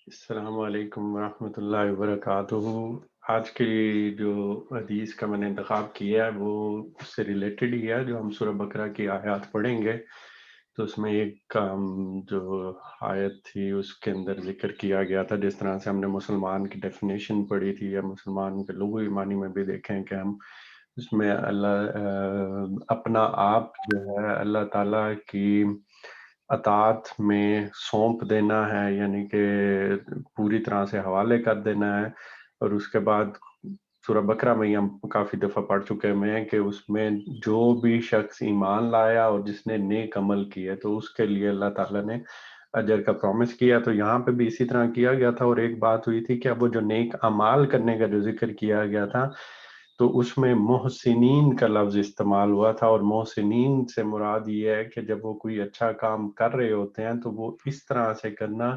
السلام علیکم ورحمۃ اللہ وبرکاتہ۔ آج کی جو حدیث کا میں نے انتخاب کیا ہے وہ اس سے ریلیٹڈ ہی ہے، جو ہم سورہ بقرہ کی آیات پڑھیں گے۔ تو اس میں ایک جو آیت تھی اس کے اندر ذکر کیا گیا تھا، جس طرح سے ہم نے مسلمان کی ڈیفینیشن پڑھی تھی یا مسلمان کے لغوی معنی میں بھی دیکھیں کہ ہم اس میں اللہ اپنا آپ جو ہے اللہ تعالیٰ کی اطاعت میں سونپ دینا ہے، یعنی کہ پوری طرح سے حوالے کر دینا ہے۔ اور اس کے بعد سورہ بقرہ میں ہی ہم کافی دفعہ پڑھ چکے ہیں کہ اس میں جو بھی شخص ایمان لایا اور جس نے نیک عمل کیے تو اس کے لیے اللہ تعالیٰ نے اجر کا پرومس کیا۔ تو یہاں پہ بھی اسی طرح کیا گیا تھا، اور ایک بات ہوئی تھی کہ اب وہ جو نیک اعمال کرنے کا جو ذکر کیا گیا تھا تو اس میں محسنین کا لفظ استعمال ہوا تھا، اور محسنین سے مراد یہ ہے کہ جب وہ کوئی اچھا کام کر رہے ہوتے ہیں تو وہ اس طرح سے کرنا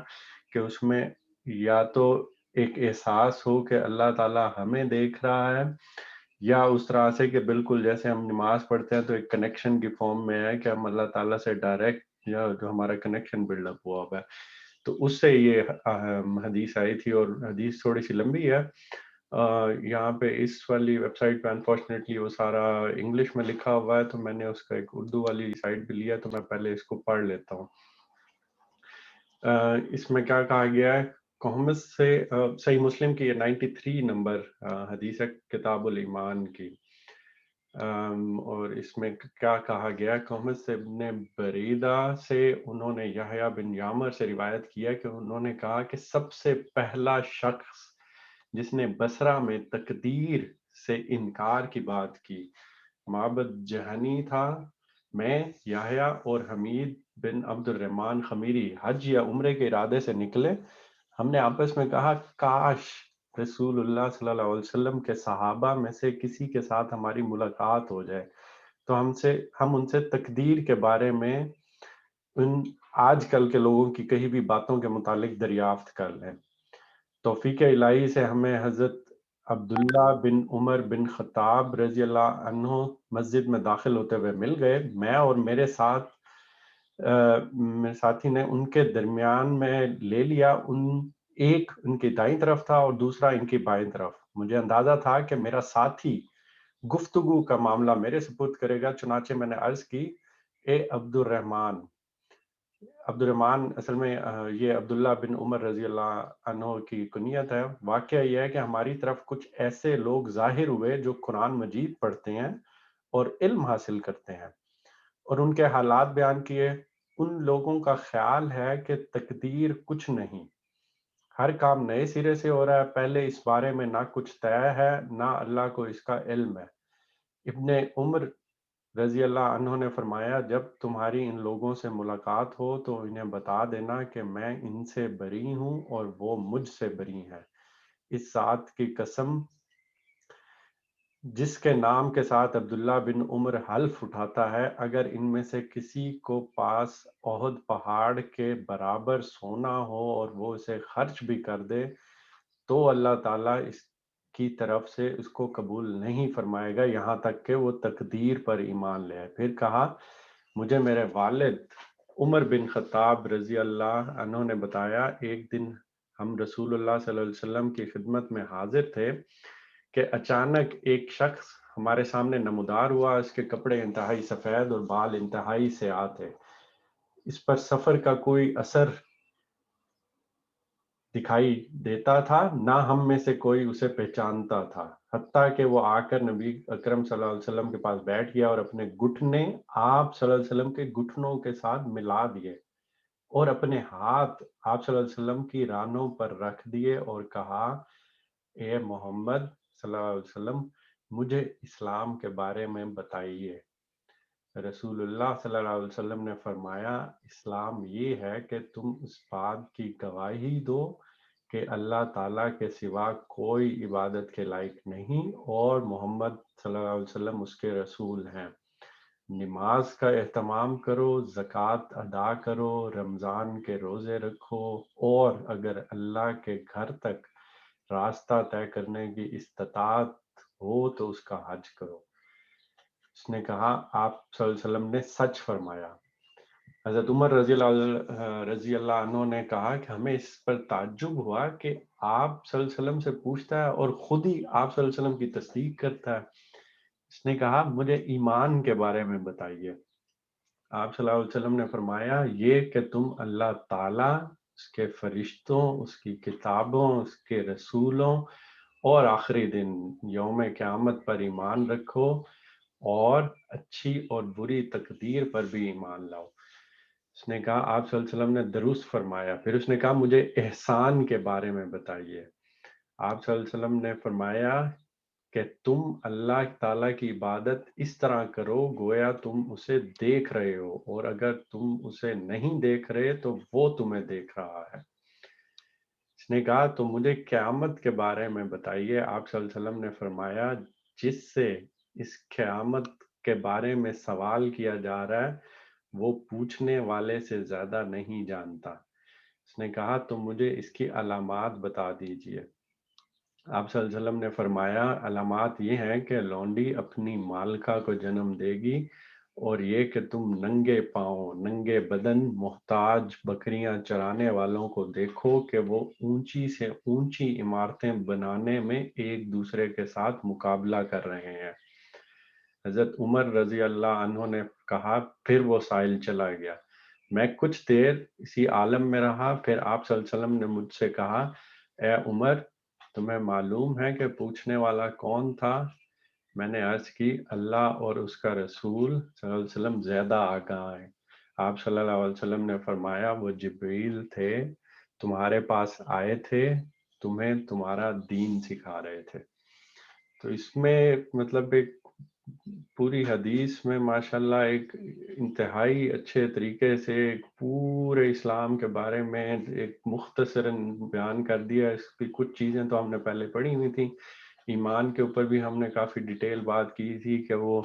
کہ اس میں یا تو ایک احساس ہو کہ اللہ تعالیٰ ہمیں دیکھ رہا ہے، یا اس طرح سے کہ بالکل جیسے ہم نماز پڑھتے ہیں تو ایک کنیکشن کی فارم میں ہے کہ ہم اللہ تعالیٰ سے ڈائریکٹ یا جو ہمارا کنیکشن بلڈ اپ ہوا ہے۔ تو اس سے یہ حدیث آئی تھی، اور حدیث تھوڑی سی لمبی ہے۔ یہاں پہ اس والی ویب سائٹ پہ انفارچونیٹلی وہ سارا انگلش میں لکھا ہوا ہے، تو میں نے اس کا ایک اردو والی سائٹ بھی لیا، تو میں پہلے اس کو پڑھ لیتا ہوں۔ اس میں کیا کہا گیا ہے؟ قومس سے صحیح مسلم کی یہ 93 نمبر حدیث ہے کتاب الایمان کی۔ اور اس میں کیا کہا گیا؟ قومس سے ابن بریدہ سے انہوں نے یحییٰ بن یامر سے روایت کیا کہ انہوں نے کہا کہ سب سے پہلا شخص جس نے بصرہ میں تقدیر سے انکار کی بات کی معبد جہنی تھا۔ میں، یحییٰ اور حمید بن عبد الرحمن خمیری حج یا عمرے کے ارادے سے نکلے۔ ہم نے آپس میں کہا کاش رسول اللہ صلی اللہ علیہ وسلم کے صحابہ میں سے کسی کے ساتھ ہماری ملاقات ہو جائے تو ہم ان سے تقدیر کے بارے میں ان آج کل کے لوگوں کی کئی بھی باتوں کے متعلق دریافت کر لیں۔ توفیق الہی سے ہمیں حضرت عبداللہ بن عمر بن خطاب رضی اللہ عنہ مسجد میں داخل ہوتے ہوئے مل گئے۔ میں اور میرے ساتھی نے ان کے درمیان میں لے لیا، ایک ان کی دائیں طرف تھا اور دوسرا ان کی بائیں طرف۔ مجھے اندازہ تھا کہ میرا ساتھی گفتگو کا معاملہ میرے سپرد کرے گا، چنانچہ میں نے عرض کی اے عبد الرحمن اصل میں یہ عبداللہ بن عمر رضی اللہ عنہ کی کنیت ہے۔ واقعہ یہ ہے کہ ہماری طرف کچھ ایسے لوگ ظاہر ہوئے جو قرآن مجید پڑھتے ہیں اور علم حاصل کرتے ہیں، اور ان کے حالات بیان کیے۔ ان لوگوں کا خیال ہے کہ تقدیر کچھ نہیں، ہر کام نئے سرے سے ہو رہا ہے، پہلے اس بارے میں نہ کچھ طے ہے نہ اللہ کو اس کا علم ہے۔ ابن عمر رضی اللہ عنہ نے فرمایا جب تمہاری ان لوگوں سے ملاقات ہو تو انہیں بتا دینا کہ میں ان سے بری ہوں اور وہ مجھ سے بری ہیں۔ اس ذات کی قسم جس کے نام کے ساتھ عبداللہ بن عمر حلف اٹھاتا ہے، اگر ان میں سے کسی کو پاس احد پہاڑ کے برابر سونا ہو اور وہ اسے خرچ بھی کر دے تو اللہ تعالیٰ اس کی طرف سے اس کو قبول نہیں فرمائے گا یہاں تک کہ وہ تقدیر پر ایمان لے آئے۔ پھر کہا مجھے میرے والد عمر بن خطاب رضی اللہ عنہ نے بتایا ایک دن ہم رسول اللہ صلی اللہ علیہ وسلم کی خدمت میں حاضر تھے کہ اچانک ایک شخص ہمارے سامنے نمودار ہوا۔ اس کے کپڑے انتہائی سفید اور بال انتہائی سیاہ تھے۔ اس پر سفر کا کوئی اثر دکھائی دیتا تھا، نہ ہم میں سے کوئی اسے پہچانتا تھا، حتیٰ کہ وہ آ کر نبی اکرم صلی اللہ علیہ وسلم کے پاس بیٹھ گیا اور اپنے گھٹنے آپ صلی اللہ علیہ وسلم کے گھٹنوں کے ساتھ ملا دیے اور اپنے ہاتھ آپ صلی اللہ علیہ وسلم کی رانوں پر رکھ دیے اور کہا اے محمد صلی اللہ علیہ وسلم مجھے اسلام کے بارے میں بتائیے۔ رسول اللہ صلی اللہ علیہ وسلم نے فرمایا اسلام یہ ہے کہ تم اس بات کی گواہی دو کہ اللہ تعالیٰ کے سوا کوئی عبادت کے لائق نہیں اور محمد صلی اللہ علیہ وسلم اس کے رسول ہیں، نماز کا اہتمام کرو، زکوٰۃ ادا کرو، رمضان کے روزے رکھو، اور اگر اللہ کے گھر تک راستہ طے کرنے کی استطاعت ہو تو اس کا حج کرو۔ اس نے کہا آپ صلی اللہ علیہ وسلم نے سچ فرمایا۔ حضرت عمر رضی اللہ عنہ نے کہا کہ ہمیں اس پر تعجب ہوا کہ آپ صلی اللہ علیہ وسلم سے پوچھتا ہے اور خود ہی آپ صلی اللہ علیہ وسلم کی تصدیق کرتا ہے۔ اس نے کہا مجھے ایمان کے بارے میں بتائیے۔ آپ صلی اللہ علیہ وسلم نے فرمایا یہ کہ تم اللہ تعالیٰ، اس کے فرشتوں، اس کی کتابوں، اس کے رسولوں اور آخری دن یوم قیامت پر ایمان رکھو اور اچھی اور بری تقدیر پر بھی ایمان لاؤ۔ اس نے کہا آپ صلی اللہ علیہ وسلم نے درست فرمایا۔ پھر اس نے کہا مجھے احسان کے بارے میں بتائیے۔ آپ صلی اللہ علیہ وسلم نے فرمایا کہ تم اللہ تعالیٰ کی عبادت اس طرح کرو گویا تم اسے دیکھ رہے ہو، اور اگر تم اسے نہیں دیکھ رہے تو وہ تمہیں دیکھ رہا ہے۔ اس نے کہا تو مجھے قیامت کے بارے میں بتائیے۔ آپ صلی اللہ علیہ وسلم نے فرمایا جس سے اس قیامت کے بارے میں سوال کیا جا رہا ہے وہ پوچھنے والے سے زیادہ نہیں جانتا۔ اس نے کہا تو مجھے اس کی علامات بتا دیجئے۔ آپ صلی اللہ علیہ وسلم نے فرمایا علامات یہ ہیں کہ لونڈی اپنی مالکہ کو جنم دے گی، اور یہ کہ تم ننگے پاؤں ننگے بدن محتاج بکریاں چرانے والوں کو دیکھو کہ وہ اونچی سے اونچی عمارتیں بنانے میں ایک دوسرے کے ساتھ مقابلہ کر رہے ہیں۔ حضرت عمر رضی اللہ عنہ نے کہا پھر وہ سائل چلا گیا۔ میں کچھ دیر اسی عالم میں رہا، پھر آپ صلی اللہ علیہ وسلم نے مجھ سے کہا اے عمر تمہیں معلوم ہے کہ پوچھنے والا کون تھا؟ میں نے عرض کی اللہ اور اس کا رسول صلی اللہ علیہ وسلم زیادہ آگاہ ہیں۔ آپ صلی اللہ علیہ وسلم نے فرمایا وہ جبریل تھے، تمہارے پاس آئے تھے، تمہیں تمہارا دین سکھا رہے تھے۔ تو اس میں مطلب ایک پوری حدیث میں ماشاءاللہ ایک انتہائی اچھے طریقے سے ایک پورے اسلام کے بارے میں ایک مختصراً بیان کر دیا۔ اس کی کچھ چیزیں تو ہم نے پہلے پڑھی ہوئی تھیں، ایمان کے اوپر بھی ہم نے کافی ڈیٹیل بات کی تھی کہ وہ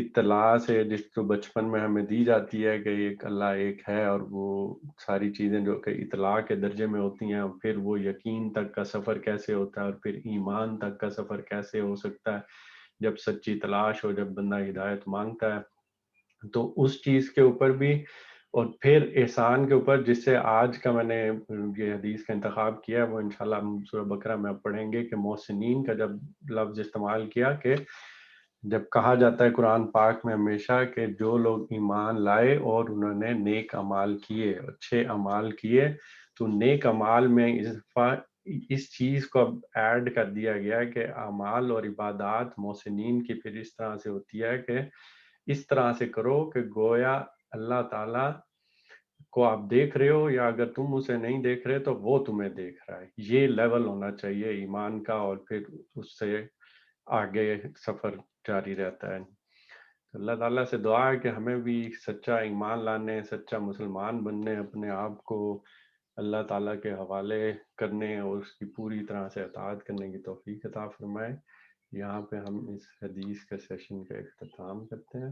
اطلاع سے جس کو بچپن میں ہمیں دی جاتی ہے کہ ایک اللہ ایک ہے، اور وہ ساری چیزیں جو کہ اطلاع کے درجے میں ہوتی ہیں، پھر وہ یقین تک کا سفر کیسے ہوتا ہے، اور پھر ایمان تک کا سفر کیسے ہو سکتا ہے جب سچی تلاش ہو، جب بندہ ہدایت مانگتا ہے۔ تو اس چیز کے اوپر بھی، اور پھر احسان کے اوپر جس سے آج کا میں نے یہ حدیث کا انتخاب کیا ہے وہ انشاءاللہ ہم سورہ بقرہ میں اب پڑھیں گے کہ محسنین کا جب لفظ استعمال کیا، کہ جب کہا جاتا ہے قرآن پاک میں ہمیشہ کہ جو لوگ ایمان لائے اور انہوں نے نیک اعمال کیے، اچھے اعمال کیے، تو نیک اعمال میں اس دفعہ اس چیز کو اب ایڈ کر دیا گیا کہ اعمال اور عبادات محسنین کی پھر اس طرح سے ہوتی ہے کہ اس طرح سے کرو کہ گویا اللہ تعالیٰ کو آپ دیکھ رہے ہو، یا اگر تم اسے نہیں دیکھ رہے تو وہ تمہیں دیکھ رہا ہے۔ یہ لیول ہونا چاہیے ایمان کا، اور پھر اس سے آگے سفر جاری رہتا ہے۔ اللہ تعالیٰ سے دعا ہے کہ ہمیں بھی سچا ایمان لانے، سچا مسلمان بننے، اپنے آپ کو اللہ تعالیٰ کے حوالے کرنے اور اس کی پوری طرح سے اطاعت کرنے کی توفیق عطا فرمائے۔ یہاں پہ ہم اس حدیث کے سیشن کا اختتام کرتے ہیں۔